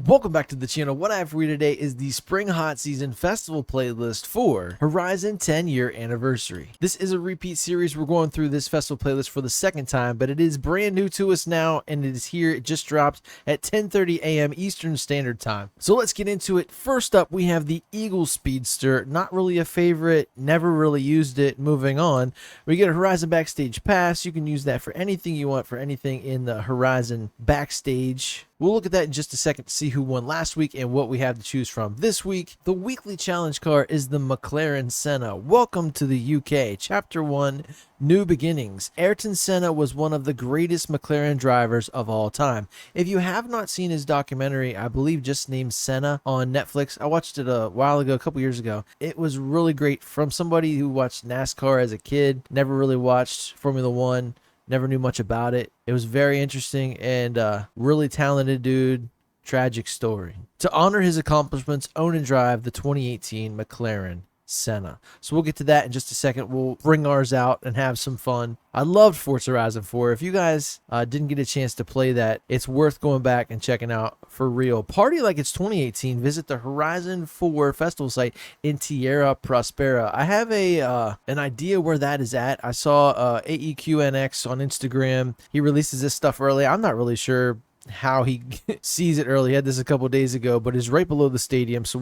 Welcome back to the channel. What I have for you today is the Spring Hot Season Festival playlist for Horizon 10-year anniversary. This is a repeat series. We're going through this festival playlist for the second time, but it is brand new to us now, and it is here. It just dropped at 10:30 a.m. Eastern Standard Time. So let's get into it. First up, we have the Eagle Speedster. Not really a favorite, never really used it. Moving on, we get a Horizon Backstage Pass. You can use that for anything you want, for anything in the Horizon Backstage. We'll look at that in just a second to see who won last week and what we have to choose from this week. The weekly challenge car is the McLaren Senna. Welcome to the UK. Chapter 1, New Beginnings. Ayrton Senna was one of the greatest McLaren drivers of all time. If you have not seen his documentary, I believe just named Senna on Netflix, I watched it a while ago, a couple years ago. It was really great from somebody who watched NASCAR as a kid, never really watched Formula One. Never knew much about it. It was very interesting and really talented dude. Tragic story. To honor his accomplishments, own and drive the 2018 McLaren Senna. So we'll get to that in just a second. We'll bring ours out and have some fun. I loved Forza Horizon 4. If you guys didn't get a chance to play that, it's worth going back and checking out for real. Party like it's 2018. Visit the Horizon 4 festival site in Tierra Prospera. I have an idea where that is at. I saw AEQNX on Instagram. He releases this stuff early. I'm not really sure how he sees it early. He had this a couple days ago, but it's right below the stadium, so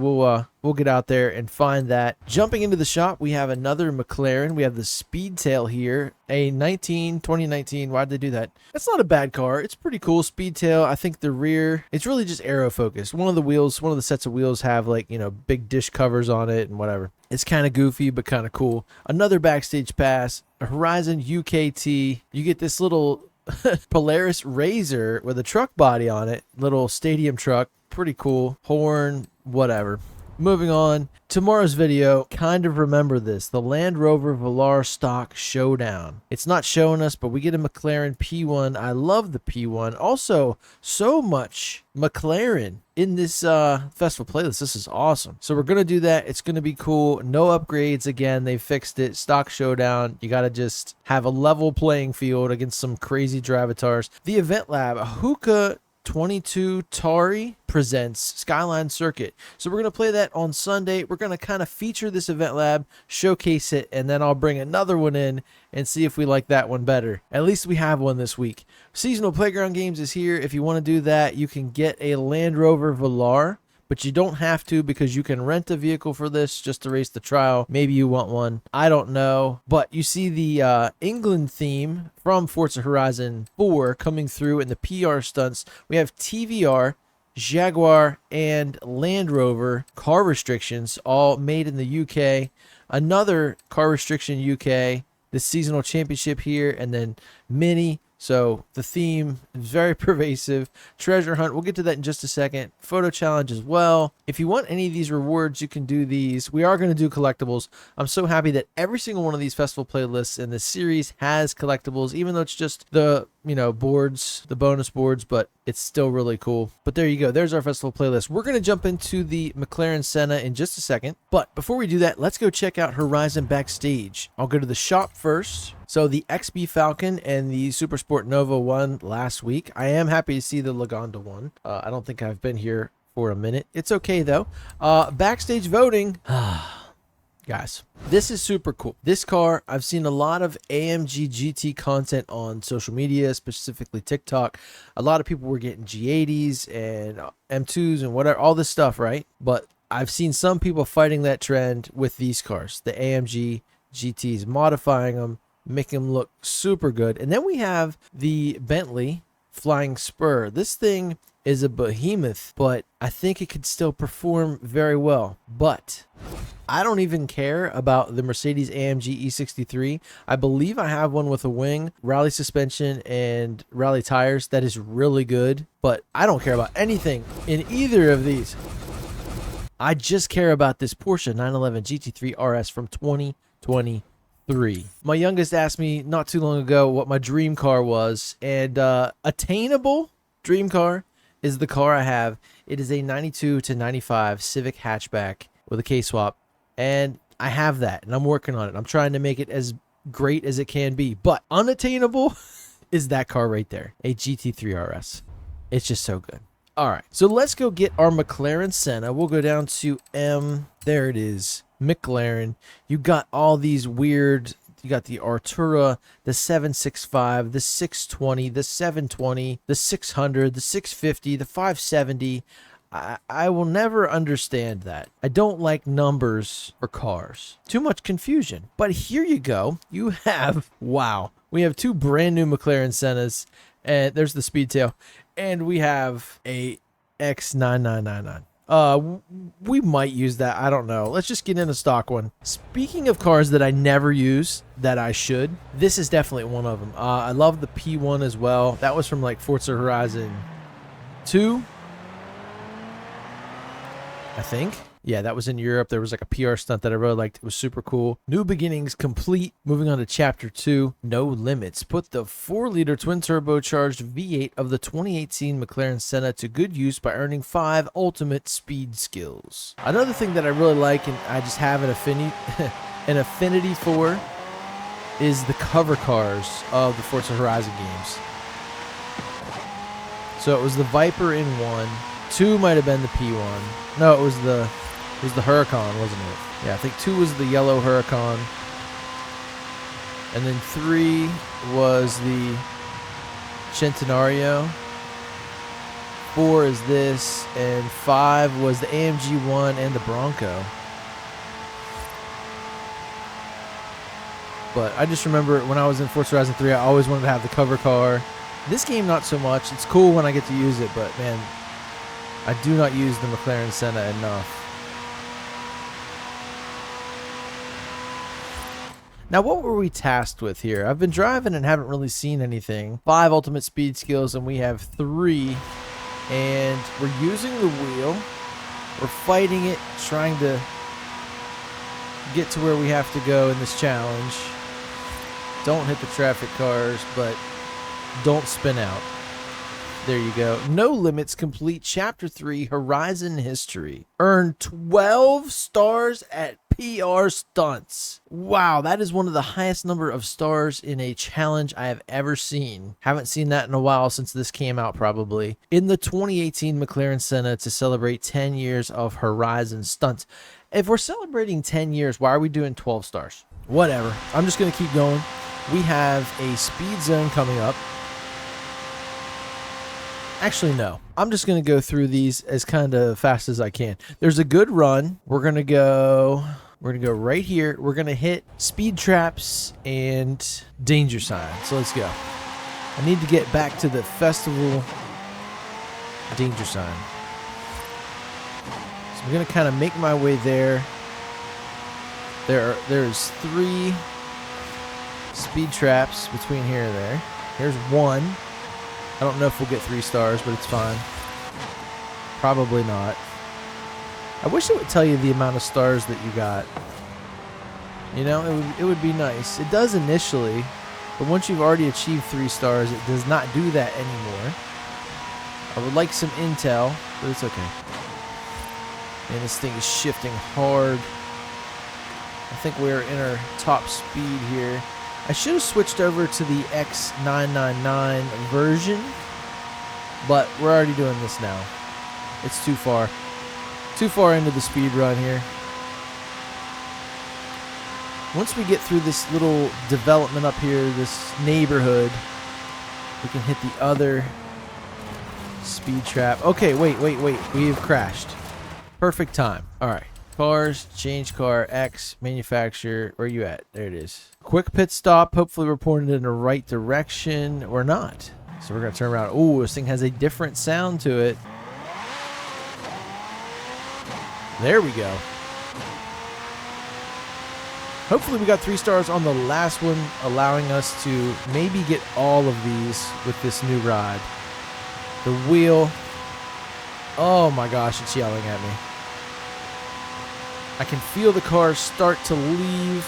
we'll get out there and find that. Jumping into the shop, we have another McLaren. We have the Speedtail here, a 2019. Why'd they do that? That's not a bad car. It's pretty cool. Speedtail. I think the rear, it's really just aero focused. One of the sets of wheels have, like, you know, big dish covers on it and whatever. It's kind of goofy, but kind of cool. Another backstage pass, a Horizon UKT. You get this little Polaris Razor with a truck body on it, little stadium truck, pretty cool. Horn, whatever. Moving on, tomorrow's video, kind of remember this, the Land Rover Velar Stock Showdown. It's not showing us, but we get a McLaren P1. I love the P1. Also, so much McLaren in this festival playlist. This is awesome. So we're going to do that. It's going to be cool. No upgrades again. They fixed it. Stock Showdown. You got to just have a level playing field against some crazy drivatars. The Event Lab, a Hookah 22 Tari presents Skyline Circuit. So we're going to play that on Sunday. We're going to kind of feature this Event Lab, showcase it, and then I'll bring another one in and see if we like that one better. At least we have one this week. Seasonal Playground Games is here. If you want to do that, you can get a Land Rover Velar, but you don't have to because you can rent a vehicle for this just to race the trial. Maybe you want one. I don't know. But you see the England theme from Forza Horizon 4 coming through in the PR stunts. We have TVR, Jaguar, and Land Rover car restrictions, all made in the UK. Another car restriction UK, the seasonal championship here, and then Mini. So the theme is very pervasive. Treasure hunt, we'll get to that in just a second. Photo challenge as well. If you want any of these rewards, you can do these. We are going to do collectibles. I'm so happy that every single one of these festival playlists in this series has collectibles, even though it's just the, you know, boards, the bonus boards, but it's still really cool. But there you go. There's our festival playlist. We're going to jump into the McLaren Senna in just a second. But before we do that, let's go check out Horizon Backstage. I'll go to the shop first. So the XB Falcon and the Supersport Nova won last week. I am happy to see the Lagonda one. I don't think I've been here for a minute. It's okay though. Backstage voting. Guys, this is super cool. This car, I've seen a lot of AMG GT content on social media, specifically TikTok. A lot of people were getting G80s and M2s and whatever, all this stuff, right? But I've seen some people fighting that trend with these cars, the AMG GTs, modifying them, making them look super good. And then we have the Bentley Flying Spur. This thing is a behemoth, but I think it could still perform very well. But I don't even care about the Mercedes AMG E63. I believe I have one with a wing, rally suspension, and rally tires that is really good, but I don't care about anything in either of these. I just care about this Porsche 911 GT3 RS from 2023. My youngest asked me not too long ago what my dream car was, and attainable dream car is the car I have. It is a 92 to 95 Civic hatchback with a K-swap, and I have that, and I'm working on it. I'm trying to make it as great as it can be, but unattainable is that car right there, a GT3 RS. It's just so good. All right, so let's go get our McLaren Senna. We'll go down to M. There it is, McLaren. You got all these weird, you got the Artura, the 765, the 620, the 720, the 600, the 650, the 570. I will never understand that. I don't like numbers for cars. Too much confusion. But here you go. You have, wow. We have two brand new McLaren Sennas. And there's the Speedtail. And we have a X9999. We might use that. I don't know. Let's just get in a stock one. Speaking of cars that I never use, that I should, this is definitely one of them. I love the P1 as well. That was from like Forza Horizon 2, I think. Yeah, that was in Europe. There was like a PR stunt that I really liked. It was super cool. New beginnings complete. Moving on to chapter 2. No limits. Put the 4-liter twin turbocharged V8 of the 2018 McLaren Senna to good use by earning 5 ultimate speed skills. Another thing that I really like and I just have an affinity for is the cover cars of the Forza Horizon games. So it was the Viper in 1. 2 might have been the P1. No, it was the Huracan, wasn't it? Yeah, I think 2 was the yellow Huracan. And then 3 was the Centenario. 4 is this. And 5 was the AMG 1 and the Bronco. But I just remember when I was in Forza Horizon 3, I always wanted to have the cover car. This game, not so much. It's cool when I get to use it, but man, I do not use the McLaren Senna enough. Now, what were we tasked with here? I've been driving and haven't really seen anything. 5 ultimate speed skills, and we have 3. And we're using the wheel. We're fighting it, trying to get to where we have to go in this challenge. Don't hit the traffic cars, but don't spin out. There you go. No limits complete. Chapter 3, Horizon History. Earn 12 stars at PR stunts. Wow, that is one of the highest number of stars in a challenge I have ever seen. Haven't seen that in a while since this came out, probably. In the 2018 McLaren Senna to celebrate 10 years of Horizon stunts. If we're celebrating 10 years, why are we doing 12 stars? Whatever. I'm just going to keep going. We have a speed zone coming up. Actually, no. I'm just going to go through these as kind of fast as I can. There's a good run. We're going to go right here. We're going to hit speed traps and danger signs. So let's go. I need to get back to the festival danger sign. So I'm going to kind of make my way there. There's 3 speed traps between here and there. Here's 1. I don't know if we'll get 3 stars, but it's fine. Probably not. I wish it would tell you the amount of stars that you got. You know, it would be nice. It does initially, but once you've already achieved 3 stars, it does not do that anymore. I would like some intel, but it's okay. And this thing is shifting hard. I think we're in our top speed here. I should have switched over to the X999 version, but we're already doing this now. It's too far. Too far into the speed run here. Once we get through this little development up here, this neighborhood, we can hit the other speed trap. Okay, wait. We have crashed. Perfect time. All right. Cars, change car, X, manufacturer. Where are you at? There it is. Quick pit stop. Hopefully we're pointed in the right direction or not. So we're going to turn around. Oh, this thing has a different sound to it. There we go. Hopefully we got 3 stars on the last one, allowing us to maybe get all of these with this new ride. The wheel. Oh my gosh, it's yelling at me. I can feel the car start to leave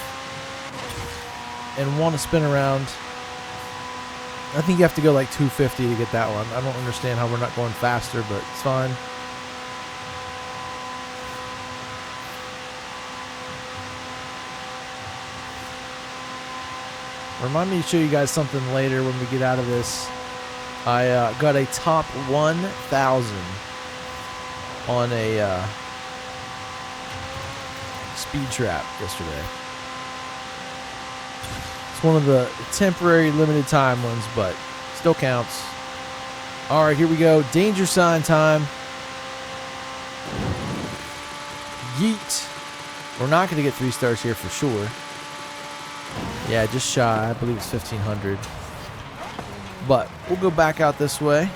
and want to spin around. I think you have to go like 250 to get that one. I don't understand how we're not going faster, but it's fine. Remind me to show you guys something later when we get out of this. I got a top 1,000 on a speed trap yesterday. It's one of the temporary limited time ones, but still counts. All right, here we go. Danger sign time. Yeet. We're not going to get 3 stars here for sure. Yeah, just shy. I believe it's 1,500. But we'll go back out this way,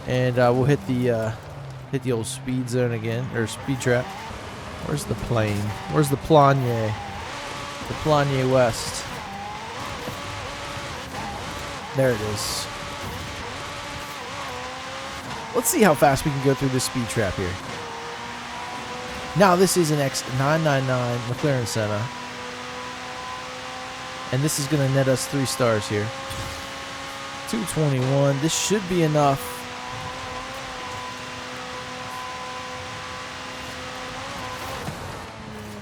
and we'll hit the old speed zone again, or speed trap. Where's the plane? Where's the Planier? The Planier West. There it is. Let's see how fast we can go through this speed trap here. Now, this is an X999 McLaren Senna. And this is going to net us 3 stars here. 221. This should be enough.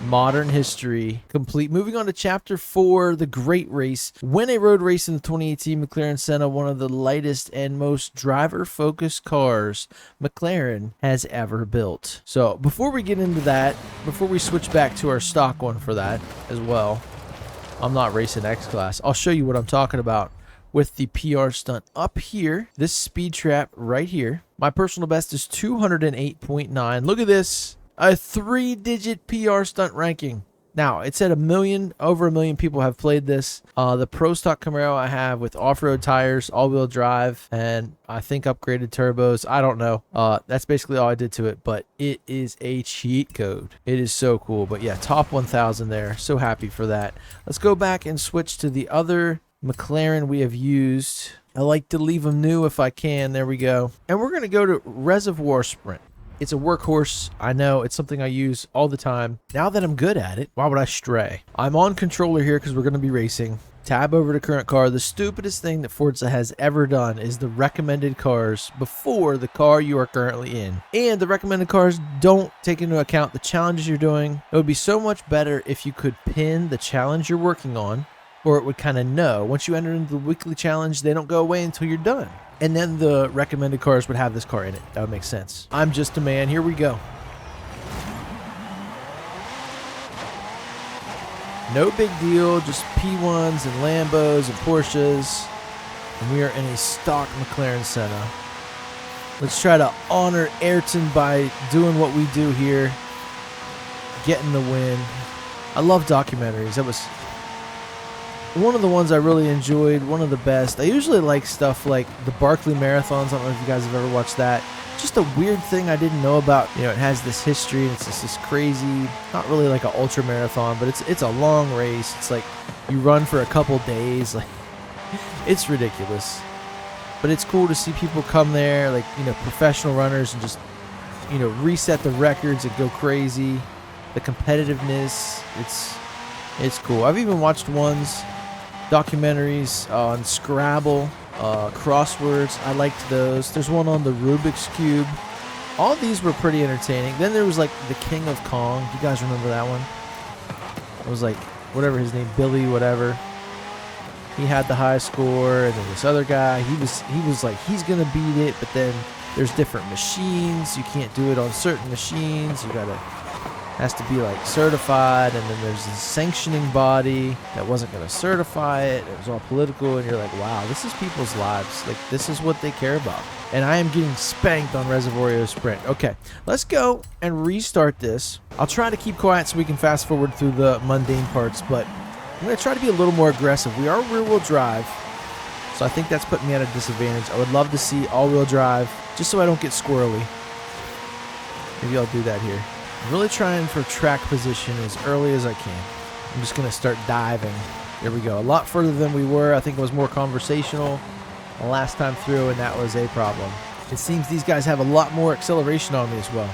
Modern history complete. Moving on to chapter 4, the great race. Win a road race in the 2018 McLaren Senna, one of the lightest and most driver-focused cars McLaren has ever built. So before we get into that, before we switch back to our stock one for that as well, I'm not racing X-Class. I'll show you what I'm talking about with the PR stunt up here. This speed trap right here. My personal best is 208.9. Look at this. A 3-digit PR stunt ranking. Now, it said over a million people have played this. The Pro Stock Camaro I have with off-road tires, all-wheel drive, and I think upgraded turbos. I don't know. That's basically all I did to it, but it is a cheat code. It is so cool. But yeah, top 1,000 there. So happy for that. Let's go back and switch to the other McLaren we have used. I like to leave them new if I can. There we go. And we're going to go to Reservoir Sprint. It's a workhorse. I know it's something I use all the time. Now that I'm good at it, why would I stray? I'm on controller here because we're going to be racing. Tab over to current car. The stupidest thing that Forza has ever done is the recommended cars before the car you are currently in. And the recommended cars don't take into account the challenges you're doing. It would be so much better if you could pin the challenge you're working on, or it would kind of know. Once you enter into the weekly challenge, they don't go away until you're done. And then the recommended cars would have this car in it. That would make sense. I'm just a man. Here we go. No big deal. Just P1s and Lambos and Porsches. And we are in a stock McLaren Senna. Let's try to honor Ayrton by doing what we do here. Getting the win. I love documentaries. That was one of the ones I really enjoyed, one of the best. I usually like stuff like the Barkley Marathons. I don't know if you guys have ever watched that. Just a weird thing I didn't know about. You know, it has this history, and it's just this crazy, not really like an ultra marathon, but it's a long race. It's like you run for a couple days. Like, it's ridiculous. But it's cool to see people come there, like, you know, professional runners, and just, you know, reset the records and go crazy. The competitiveness, it's cool. I've even watched documentaries on Scrabble, crosswords. I liked those. There's one on the Rubik's Cube. All these were pretty entertaining. Then there was like the King of Kong. You guys remember that one? It was like whatever his name, Billy whatever. He had the high score, and then this other guy, he was like, he's gonna beat it, but then there's different machines. You can't do it on certain machines. You gotta has to be like certified, and then there's this sanctioning body that wasn't going to certify it. It was all political, and you're like, wow, this is people's lives. Like, this is what they care about. And I am getting spanked on Reservoir Sprint. Okay, let's go and restart this. I'll try to keep quiet so we can fast forward through the mundane parts, but I'm going to try to be a little more aggressive. We are rear-wheel drive, so I think that's putting me at a disadvantage. I would love to see all-wheel drive, just so I don't get squirrely. Maybe I'll do that here. I'm really trying for track position as early as I can. I'm just going to start diving. There we go. A lot further than we were. I think it was more conversational the last time through, and that was a problem. It seems these guys have a lot more acceleration on me as well.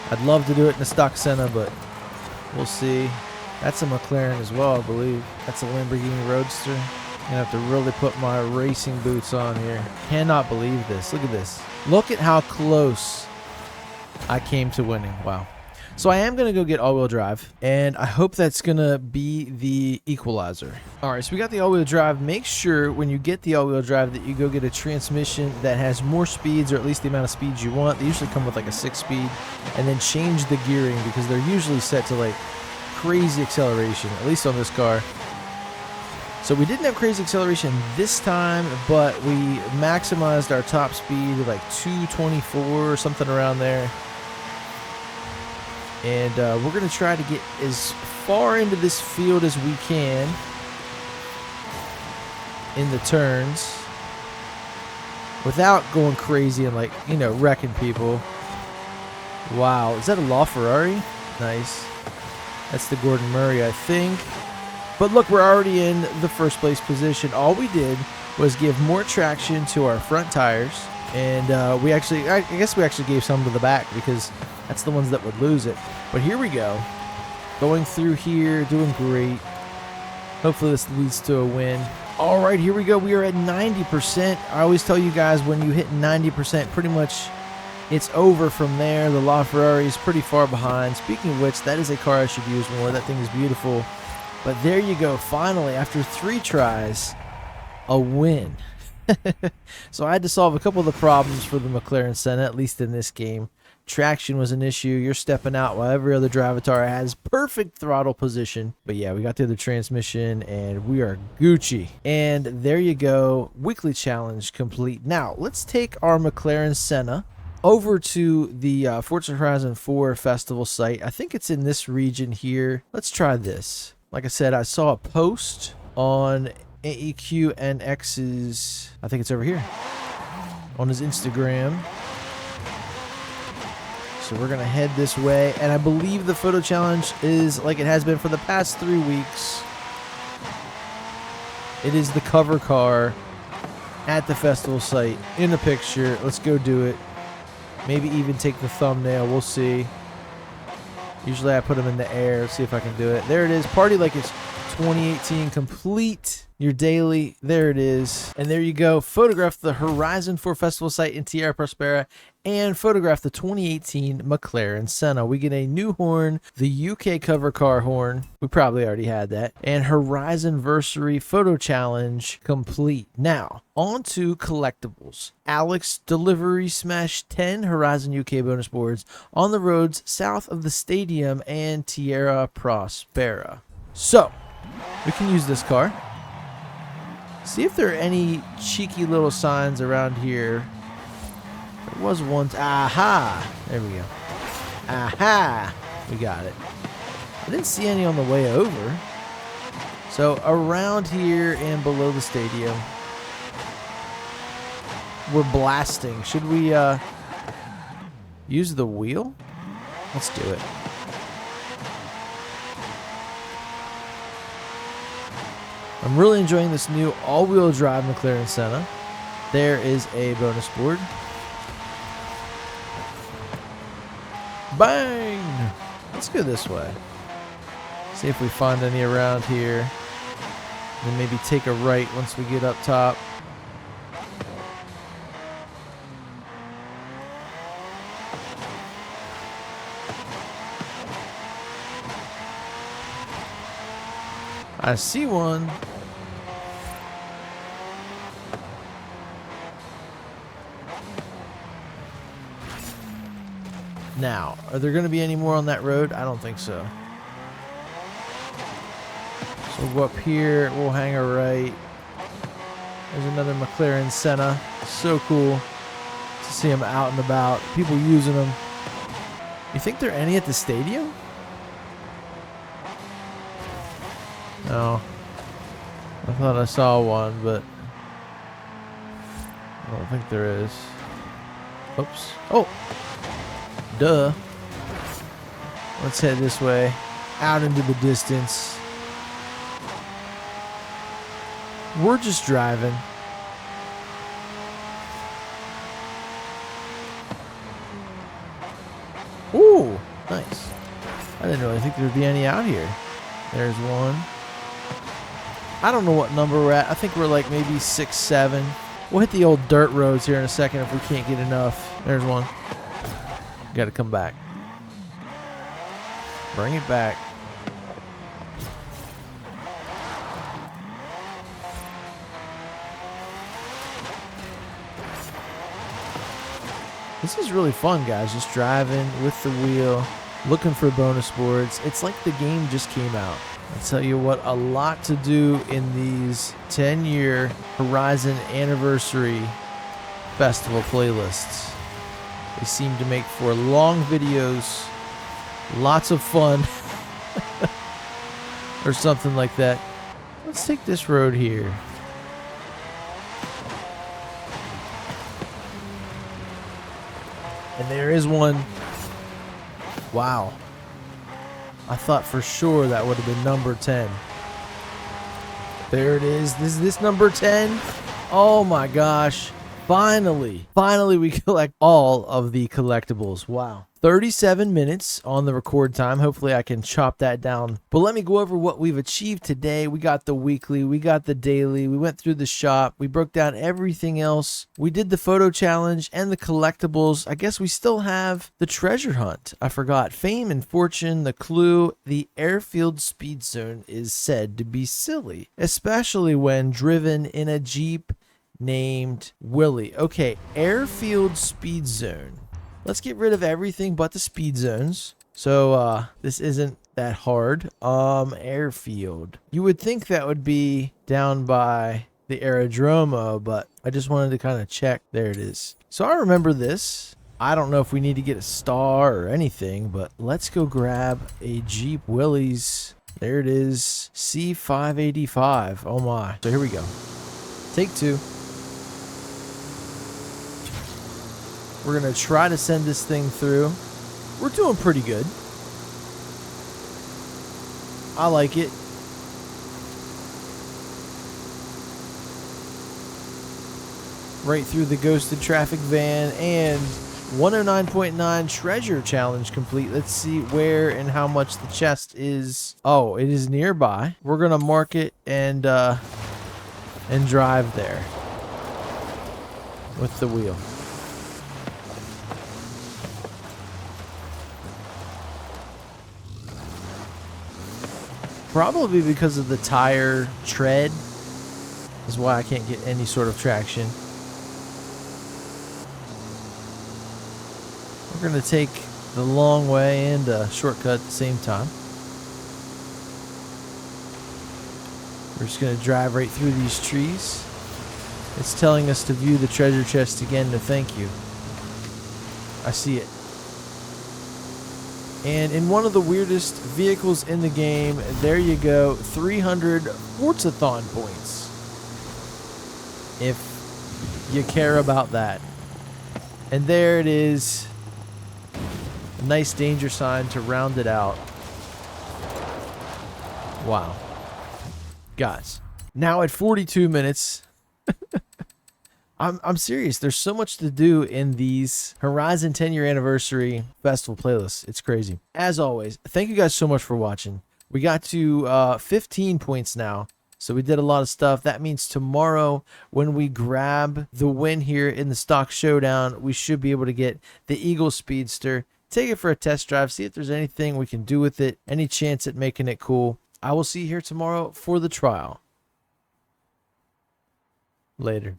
I'd love to do it in a stock Senna, but we'll see. That's a McLaren as well, I believe. That's a Lamborghini Roadster. I'm going to have to really put my racing boots on here. Cannot believe this. Look at this. Look at how close I came to winning. Wow. So I am going to go get all-wheel drive, and I hope that's going to be the equalizer. All right, so we got the all-wheel drive. Make sure when you get the all-wheel drive that you go get a transmission that has more speeds, or at least the amount of speeds you want. They usually come with like a 6-speed, and then change the gearing because they're usually set to like crazy acceleration, at least on this car. So we didn't have crazy acceleration this time, but we maximized our top speed to like 224 or something around there. And we're going to try to get as far into this field as we can in the turns without going crazy and, like, you know, wrecking people. Wow, is that a LaFerrari? Nice. That's the Gordon Murray, I think. But look, we're already in the first place position. All we did was give more traction to our front tires. And I guess we actually gave some to the back because that's the ones that would lose it. But here we go. Going through here, doing great. Hopefully this leads to a win. All right, here we go. We are at 90%. I always tell you guys when you hit 90%, pretty much it's over from there. The LaFerrari is pretty far behind. Speaking of which, that is a car I should use more. That thing is beautiful. But there you go. Finally, after 3 tries, a win. So I had to solve a couple of the problems for the McLaren Senna, at least in this game. Traction was an issue. You're stepping out while every other Drivatar has perfect throttle position. But yeah, we got the other transmission and we are Gucci. And there you go. Weekly challenge complete. Now, let's take our McLaren Senna over to the Forza Horizon 4 festival site. I think it's in this region here. Let's try this. Like I said, I saw a post on AEQNX's, I think it's over here, on his Instagram. So we're going to head this way. And I believe the photo challenge is like it has been for the past 3 weeks. It is the cover car at the festival site in the picture. Let's go do it. Maybe even take the thumbnail. We'll see. Usually I put them in the air. Let's see if I can do it. There it is. Party like it's 2018. Complete your daily. There it is. And there you go. Photograph the Horizon 4 Festival site in Tierra Prospera and photograph the 2018 McLaren Senna. We get a new horn, the UK cover car horn. We probably already had that. And Horizonversary photo challenge complete. Now, on to collectibles. Alex Delivery Smash 10 Horizon UK bonus boards on the roads south of the stadium and Tierra Prospera. So, we can use this car. See if there are any cheeky little signs around here. There was one. Aha! There we go. Aha! We got it. I didn't see any on the way over. So around here and below the stadium, we're blasting. Should we use the wheel? Let's do it. I'm really enjoying this new all-wheel drive McLaren Senna. There is a bonus board. Bang! Let's go this way. See if we find any around here. Then maybe take a right once we get up top. I see one. Now, are there going to be any more on that road? I don't think so. So we'll go up here. We'll hang a right. There's another McLaren Senna. So cool to see them out and about. People using them. You think there are any at the stadium? No. I thought I saw one, but I don't think there is. Oops. Oh! Duh. Let's head this way. Out into the distance. We're just driving. Ooh! Nice. I didn't really think there'd be any out here. There's one. I don't know what number we're at. I think we're like maybe 6, 7. We'll hit the old dirt roads here in a second if we can't get enough. There's one. Got to come back. Bring it back. This is really fun, guys. Just driving with the wheel, looking for bonus boards. It's like the game just came out. I tell you what, a lot to do in these 10-year Horizon Anniversary Festival playlists. They seem to make for long videos, lots of fun, or something like that. Let's take this road here. And there is one. Wow. I thought for sure that would have been number 10. There it is. Is this number 10? Oh my gosh. Finally we collect all of the collectibles. Wow. 37 minutes on the record time. Hopefully I can chop that down. But let me go over what we've achieved today. We got the weekly, we got the daily, we went through the shop, we broke down everything else. We did the photo challenge and the collectibles. I guess we still have the treasure hunt. I forgot. Fame and fortune, the clue, the airfield speed zone is said to be silly, especially when driven in a Jeep named Willie. Okay, airfield speed zone. Let's get rid of everything but the speed zones. So this isn't that hard. Airfield. You would think that would be down by the aerodromo, but I just wanted to kind of check. There it is. So I remember this. I don't know if we need to get a star or anything, but let's go grab a Jeep Willys. There it is. C585. Oh my. So here we go. Take two. We're going to try to send this thing through. We're doing pretty good. I like it. Right through the ghosted traffic van, and 109.9 treasure challenge complete. Let's see where and how much the chest is. Oh, it is nearby. We're going to mark it and drive there with the wheel. Probably because of the tire tread is why I can't get any sort of traction. We're going to take the long way and a shortcut at the same time. We're just going to drive right through these trees. It's telling us to view the treasure chest again to thank you. I see it. And in one of the weirdest vehicles in the game, there you go, 300 Forzathon points. If you care about that. And there it is. A nice danger sign to round it out. Wow. Guys, now at 42 minutes, I'm serious. There's so much to do in these Horizon 10-year anniversary festival playlists. It's crazy. As always, thank you guys so much for watching. We got to 15 points now, so we did a lot of stuff. That means tomorrow, when we grab the win here in the stock showdown, we should be able to get the Eagle Speedster, take it for a test drive, see if there's anything we can do with it, any chance at making it cool. I will see you here tomorrow for the trial. Later.